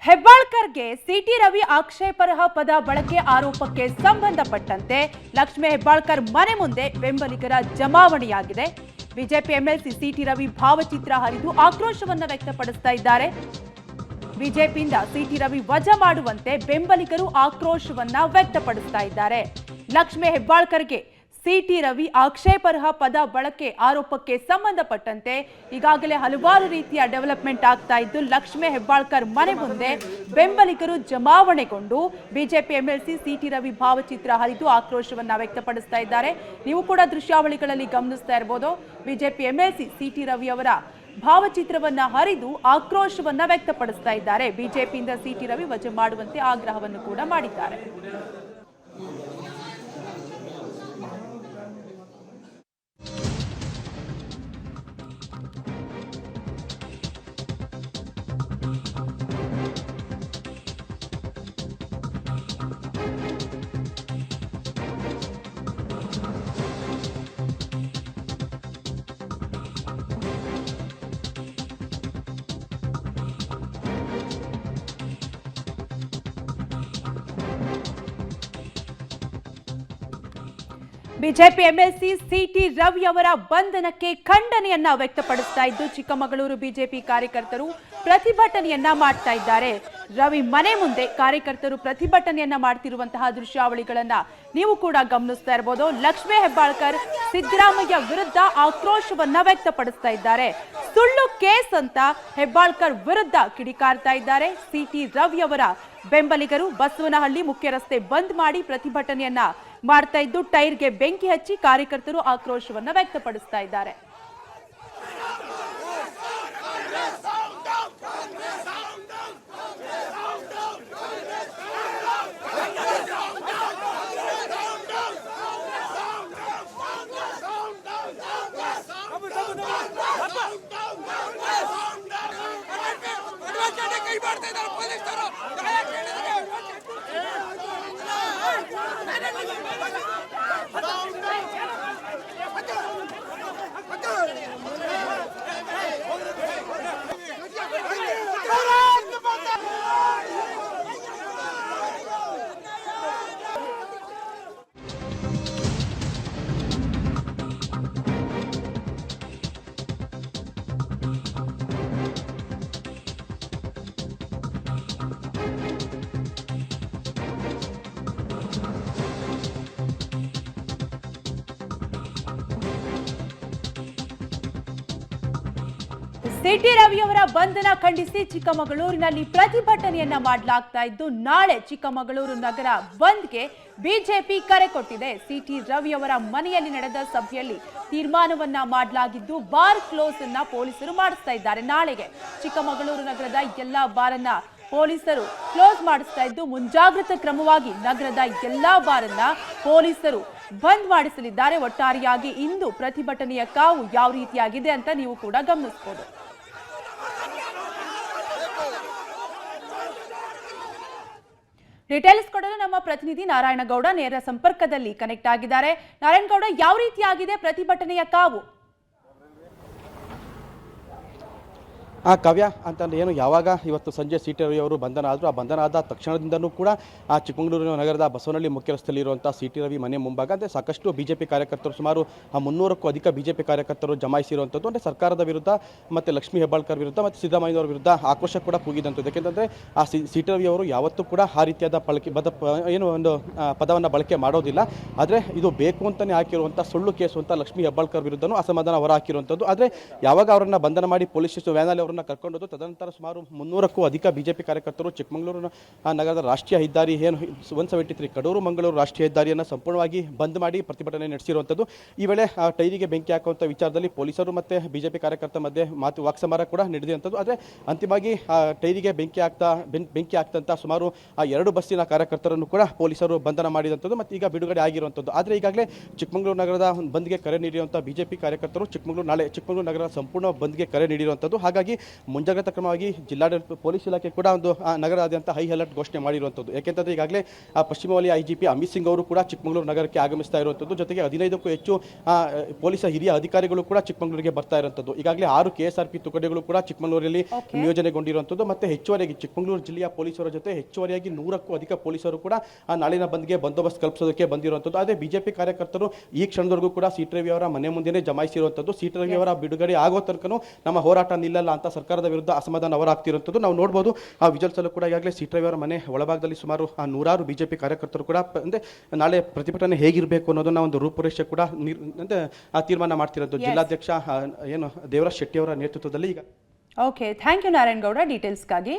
ಹೆಬ್ಬಾಳ್ಕರ್ಗೆ city Ravi ಆಕ್ಷೇಪಾರ್ಹ ಪದ ಬಳಕೆ ಆರೋಪಕ್ಕೆ ಸಂಬಂಧಪಟ್ಟಂತೆ ಲಕ್ಷ್ಮೇ ಹೆಬ್ಬಾಳ್ಕರ್ ಮನೆ ಮುಂದೆ ಬೆಂಬಲಿಗರ ಜಮಾವಣೆಯಾಗಿದೆ. ಬಿಜೆಪಿ ಎಂಎಲ್ಸಿ ಸಿಟಿ ರವಿ ಭಾವಚಿತ್ರ ಹರಿದು ಆಕ್ರೋಶವನ್ನ ವ್ಯಕ್ತಪಡಿಸ್ತಾ ಇದ್ದಾರೆ. ಬಿಜೆಪಿಯಿಂದ ಸಿಟಿ ರವಿ ವಜಾ ಮಾಡುವಂತೆ ಬೆಂಬಲಿಗರು ಆಕ್ರೋಶವನ್ನ ವ್ಯಕ್ತಪಡಿಸ್ತಾ ಇದ್ದಾರೆ. ಲಕ್ಷ್ಮೇ ಹೆಬ್ಬಾಳ್ಕರ್ಗೆ ಸಿಟಿ ರವಿ ಆಕ್ಷೇಪಾರ್ಹ ಪದ ಬಳಕೆ ಆರೋಪಕ್ಕೆ ಸಂಬಂಧಪಟ್ಟಂತೆ ಈಗಾಗಲೇ ಹಲವಾರು ರೀತಿಯ ಡೆವಲಪ್ಮೆಂಟ್ ಆಗ್ತಾ ಇದ್ದು, ಲಕ್ಷ್ಮೇ ಹೆಬ್ಬಾಳ್ಕರ್ ಮನೆ ಮುಂದೆ ಬೆಂಬಲಿಗರು ಜಮಾವಣೆಗೊಂಡು ಬಿಜೆಪಿ ಎಂಎಲ್ಸಿ ಸಿಟಿ ರವಿ ಭಾವಚಿತ್ರ ಹರಿದು ಆಕ್ರೋಶವನ್ನ ವ್ಯಕ್ತಪಡಿಸ್ತಾ ಇದ್ದಾರೆ. ನೀವು ಕೂಡ ದೃಶ್ಯಾವಳಿಗಳಲ್ಲಿ ಗಮನಿಸ್ತಾ ಇರಬಹುದು. ಬಿಜೆಪಿ ಎಂಎಲ್ಸಿ ಸಿಟಿ ರವಿ ಅವರ ಭಾವಚಿತ್ರವನ್ನ ಹರಿದು ಆಕ್ರೋಶವನ್ನ ವ್ಯಕ್ತಪಡಿಸ್ತಾ ಇದ್ದಾರೆ. ಬಿಜೆಪಿಯಿಂದ ಸಿಟಿ ರವಿ ವಜಾ ಮಾಡುವಂತೆ ಆಗ್ರಹವನ್ನು ಕೂಡ ಮಾಡಿದ್ದಾರೆ. ಬಿಜೆಪಿ ಎಂಎಲ್ಸಿ ಸಿಟಿ ರವಿ ಅವರ ಬಂಧನಕ್ಕೆ ಖಂಡನೆಯನ್ನ ವ್ಯಕ್ತಪಡಿಸ್ತಾ ಇದ್ದು, ಚಿಕ್ಕಮಗಳೂರು ಬಿಜೆಪಿ ಕಾರ್ಯಕರ್ತರು ಪ್ರತಿಭಟನೆಯನ್ನ ಮಾಡ್ತಾ ಇದ್ದಾರೆ. ರವಿ ಮನೆ ಮುಂದೆ ಕಾರ್ಯಕರ್ತರು ಪ್ರತಿಭಟನೆಯನ್ನ ಮಾಡ್ತಿರುವಂತಹ ದೃಶ್ಯಾವಳಿಗಳನ್ನ ನೀವು ಕೂಡ ಗಮನಿಸ್ತಾ ಇರಬಹುದು. ಲಕ್ಷ್ಮೇ ಹೆಬ್ಬಾಳ್ಕರ್ ಸಿದ್ದರಾಮಯ್ಯ ವಿರುದ್ಧ ಆಕ್ರೋಶವನ್ನ ವ್ಯಕ್ತಪಡಿಸ್ತಾ ಇದ್ದಾರೆ. ಸುಳ್ಳು ಕೇಸ್ ಅಂತ ಹೆಬ್ಬಾಳ್ಕರ್ ವಿರುದ್ಧ ಕಿಡಿಕಾರ್ತಾ ಇದ್ದಾರೆ. ಸಿಟಿ ರವಿ ಅವರ ಬೆಂಬಲಿಗರು ಬಸವನಹಳ್ಳಿ ಮುಖ್ಯ ರಸ್ತೆ ಬಂದ್ ಮಾಡಿ ಪ್ರತಿಭಟನೆಯನ್ನ ಮಾಡ್ತಾ ಇದ್ದು, ಟೈರ್ಗೆ ಬೆಂಕಿ ಹಚ್ಚಿ ಕಾರ್ಯಕರ್ತರು ಆಕ್ರೋಶವನ್ನ ವ್ಯಕ್ತಪಡಿಸ್ತಾ ಇದ್ದಾರೆ. ಸಿಟಿ ರವಿ ಅವರ ಬಂಧನ ಖಂಡಿಸಿ ಚಿಕ್ಕಮಗಳೂರಿನಲ್ಲಿ ಪ್ರತಿಭಟನೆಯನ್ನ ಮಾಡಲಾಗ್ತಾ ಇದ್ದು, ನಾಳೆ ಚಿಕ್ಕಮಗಳೂರು ನಗರ ಬಂದ್ಗೆ ಬಿಜೆಪಿ ಕರೆ ಕೊಟ್ಟಿದೆ. ಸಿಟಿ ರವಿ ಅವರ ಮನೆಯಲ್ಲಿ ನಡೆದ ಸಭೆಯಲ್ಲಿ ತೀರ್ಮಾನವನ್ನ ಮಾಡಲಾಗಿದ್ದು, ಬಾರ್ ಕ್ಲೋಸ್ ಅನ್ನ ಪೊಲೀಸರು ಮಾಡಿಸ್ತಾ ಇದ್ದಾರೆ. ನಾಳೆಗೆ ಚಿಕ್ಕಮಗಳೂರು ನಗರದ ಎಲ್ಲಾ ಬಾರನ್ನ ಪೊಲೀಸರು ಕ್ಲೋಸ್ ಮಾಡಿಸ್ತಾ ಇದ್ದು, ಮುಂಜಾಗ್ರತಾ ಕ್ರಮವಾಗಿ ನಗರದ ಎಲ್ಲಾ ಬಾರನ್ನ ಪೊಲೀಸರು ಬಂದ್ ಮಾಡಿಸಲಿದ್ದಾರೆ. ಒಟ್ಟಾರೆಯಾಗಿ ಇಂದು ಪ್ರತಿಭಟನೆಯ ಕಾವು ಯಾವ ರೀತಿಯಾಗಿದೆ ಅಂತ ನೀವು ಕೂಡ ಗಮನಿಸಬಹುದು. ಡೀಟೇಲ್ಸ್ ಕೊಡಲು ನಮ್ಮ ಪ್ರತಿನಿಧಿ ನಾರಾಯಣಗೌಡ ನೇರ ಸಂಪರ್ಕದಲ್ಲಿ ಕನೆಕ್ಟ್ ಆಗಿದ್ದಾರೆ. ನಾರಾಯಣಗೌಡ, ಯಾವ ರೀತಿಯಾಗಿದೆ ಪ್ರತಿಭಟನೆಯ ಕಾವು? ಕಾವ್ಯ ಅಂತಂದ್ರೆ ಏನು, ಯಾವಾಗ ಇವತ್ತು ಸಂಜೆ ಸಿಟಿ ರವಿ ಅವರು ಬಂಧನ ಆದರು, ಆ ಬಂಧನ ಆದ ತಕ್ಷಣದಿಂದನೂ ಕೂಡ ಆ ಚಿಕ್ಕಮಗಳೂರು ನಗರದ ಬಸವನಹಳ್ಳಿ ಮುಖ್ಯ ರಸ್ತೆಯಲ್ಲಿರುವಂಥ ಸಿಟಿ ರವಿ ಮನೆ ಮುಂಭಾಗ ಅಂದರೆ ಸಾಕಷ್ಟು ಬಿಜೆಪಿ ಕಾರ್ಯಕರ್ತರು, ಸುಮಾರು 300ಕ್ಕೂ ಅಧಿಕ ಬಿಜೆಪಿ ಕಾರ್ಯಕರ್ತರು ಜಮಾಯಿಸಿರುವಂಥದ್ದು. ಅಂದರೆ ಸರ್ಕಾರದ ವಿರುದ್ಧ ಮತ್ತು ಲಕ್ಷ್ಮೀ ಹೆಬ್ಬಾಳ್ಕರ್ ವಿರುದ್ಧ ಮತ್ತು ಸಿದ್ದರಾಮಯ್ಯನವರ ವಿರುದ್ಧ ಆಕ್ರೋಶ ಕೂಡ ಕೂಗಿದಂಥದ್ದು. ಯಾಕೆಂತಂದರೆ ಆ ಸಿಟಿ ರವಿ ಅವರು ಯಾವತ್ತೂ ಕೂಡ ಆ ರೀತಿಯಾದ ಏನು ಒಂದು ಪದವನ್ನು ಬಳಕೆ ಮಾಡೋದಿಲ್ಲ. ಆದರೆ ಇದು ಬೇಕು ಅಂತಲೇ ಹಾಕಿರುವಂಥ ಸುಳ್ಳು ಕೇಸು ಅಂತ ಲಕ್ಷ್ಮೀ ಹೆಬ್ಬಾಳ್ಕರ್ ವಿರುದ್ಧನೂ ಅಸಮಾಧಾನ ಹೊರ ಹಾಕಿರುವಂಥದ್ದು. ಆದರೆ ಯಾವಾಗ ಅವರನ್ನು ಬಂಧನ ಮಾಡಿ ಪೊಲೀಸ್ ಸ್ಟೇಷನ್ ವ್ಯಾನಲ್ಲಿ ಕರ್ಕೊಂಡೋದು, ತದನಂತರ ಸುಮಾರು 300ಕ್ಕೂ ಅಧಿಕ ಬಿಜೆಪಿ ಕಾರ್ಯಕರ್ತರು ಚಿಕ್ಕಮಗಳೂರು ನಗರದ ರಾಷ್ಟ್ರೀಯ ಹೆದ್ದಾರಿ ಏನು 173 ಕಡೂರು ಮಂಗಳೂರು ರಾಷ್ಟ್ರೀಯ ಹೆದ್ದಾರಿಯನ್ನು ಸಂಪೂರ್ಣವಾಗಿ ಬಂದ್ ಮಾಡಿ ಪ್ರತಿಭಟನೆ ನಡೆಸಿರುವಂಥದ್ದು. ಈ ವೇಳೆ ಟೈರಿಗೆ ಬೆಂಕಿ ಹಾಕುವಂಥ ವಿಚಾರದಲ್ಲಿ ಪೊಲೀಸರು ಮತ್ತು ಬಿಜೆಪಿ ಕಾರ್ಯಕರ್ತರ ಮಧ್ಯೆ ವಾಕ್ಸಮರ ಕೂಡ ನಡೆದಿರುವಂಥದ್ದು. ಆದರೆ ಅಂತಿಮವಾಗಿ ಟೈರಿಗೆ ಬೆಂಕಿ ಹಾಕ್ತಂಥ ಸುಮಾರು 2 ಬಸ್ಸಿನ ಕಾರ್ಯಕರ್ತರನ್ನು ಕೂಡ ಪೊಲೀಸರು ಬಂಧನ ಮಾಡಿದಂಥದ್ದು ಮತ್ತು ಈಗ ಬಿಡುಗಡೆ ಆಗಿರುವಂಥದ್ದು. ಆದರೆ ಈಗಾಗಲೇ ಚಿಕ್ಕಮಗಳೂರು ನಗರದ ಬಂದ್ಗೆ ಕರೆ ನೀಡಿರುವಂಥ ಬಿಜೆಪಿ ಕಾರ್ಯಕರ್ತರು ನಾಳೆ ಚಿಕ್ಕಮಗಳೂರು ನಗರದ ಸಂಪೂರ್ಣ ಬಂದ್ಗೆ ಕರೆ ನೀಡಿರುವಂಥದ್ದು. ಹಾಗಾಗಿ ಮುಂಜಾಗ್ರತಾ ಕ್ರಮವಾಗಿ ಜಿಲ್ಲಾಡಳಿತ ಪೊಲೀಸ್ ಇಲಾಖೆ ಕೂಡ ಒಂದು ನಗರಾದ್ಯಂತ ಹೈ ಅಲರ್ಟ್ ಘೋಷಣೆ ಮಾಡಿರುವಂಥದ್ದು. ಯಾಕೆಂತಂದರೆ ಈಗಾಗಲೇ ಪಶ್ಚಿಮ ವಲಯ IGP ಅಮಿತ್ ಸಿಂಗ್ ಅವರು ಕೂಡ ಚಿಕ್ಕಮಗಳೂರು ನಗರಕ್ಕೆ ಆಗಮಿಸ್ತಾ ಇರುವಂಥದ್ದು. ಜೊತೆಗೆ 15ಕ್ಕೂ ಹೆಚ್ಚು ಪೊಲೀಸ್ ಹಿರಿಯ ಅಧಿಕಾರಿಗಳು ಕೂಡ ಚಿಕ್ಕಮಗಳೂರಿಗೆ ಬರ್ತಾ ಇರುವಂಥದ್ದು. ಈಗಾಗಲೇ 6 KSRP ತುಕಡಿಗಳು ಕೂಡ ಚಿಕ್ಕಮಗಳೂರಲ್ಲಿ ನಿಯೋಜನೆಗೊಂಡಿರುವಂಥದ್ದು. ಮತ್ತೆ ಹೆಚ್ಚುವರಿಯಾಗಿ ಚಿಕ್ಕಮಗಳೂರು ಜಿಲ್ಲೆಯ ಪೊಲೀಸರ ಜೊತೆ ಹೆಚ್ಚುವರಿಯಾಗಿ 100ಕ್ಕೂ ಅಧಿಕ ಪೊಲೀಸರು ಕೂಡ ನಾಳಿನ ಬಂದ್ಗೆ ಬಂದೋಬಸ್ತ್ ಕಲ್ಪಿಸೋದಕ್ಕೆ ಬಂದಿರುವಂಥದ್ದು. ಅದೇ ಬಿಜೆಪಿ ಕಾರ್ಯಕರ್ತರು ಈ ಕ್ಷಣದವರೆಗೂ ಕೂಡ ಸಿ.ಟಿ. ರವಿ ಅವರ ಮನೆ ಮುಂದೆನೇ ಜಮಾಯಿಸಿರುವಂಥದ್ದು. ಸಿ.ಟಿ. ರವಿ ಅವರ ಬಿಡುಗಡೆ ಆಗೋ ತನಕನೂ ನಮ್ಮ ಹೋರಾಟ ನಿಲ್ಲಲ್ಲ ಅಂತ ಸರ್ಕಾರದ ವಿರುದ್ಧ ಅಸಮಾಧಾನ ಅವರಾಗ್ತಿರುವಂಥದ್ದು ನಾವು ನೋಡ್ಬೋದು. ಆ ವಿಜುವಲ್ಸ್ ಅಲ್ಲೂ ಕೂಡ ಈಗಾಗಲೇ ಸಿ.ಟಿ. ರವಿ ಅವರ ಮನೆ ಒಳಭಾಗದಲ್ಲಿ ಸುಮಾರು 100 ಬಿಜೆಪಿ ಕಾರ್ಯಕರ್ತರು ಕೂಡ ಅಂದ್ರೆ ನಾಳೆ ಪ್ರತಿಭಟನೆ ಹೇಗಿರಬೇಕು ಅನ್ನೋದನ್ನ ಒಂದು ರೂಪುರೇಷೆ ಕೂಡ ತೀರ್ಮಾನ ಮಾಡ್ತಿರೋದು. ಜಿಲ್ಲಾಧ್ಯಕ್ಷ ಏನು ದೇವರಾಜ್ ಶೆಟ್ಟಿ ಅವರ ನೇತೃತ್ವದಲ್ಲಿ ಈಗ. Okay, thank you Narayan Gowda ಡೀಟೇಲ್ಸ್ಗಾಗಿ.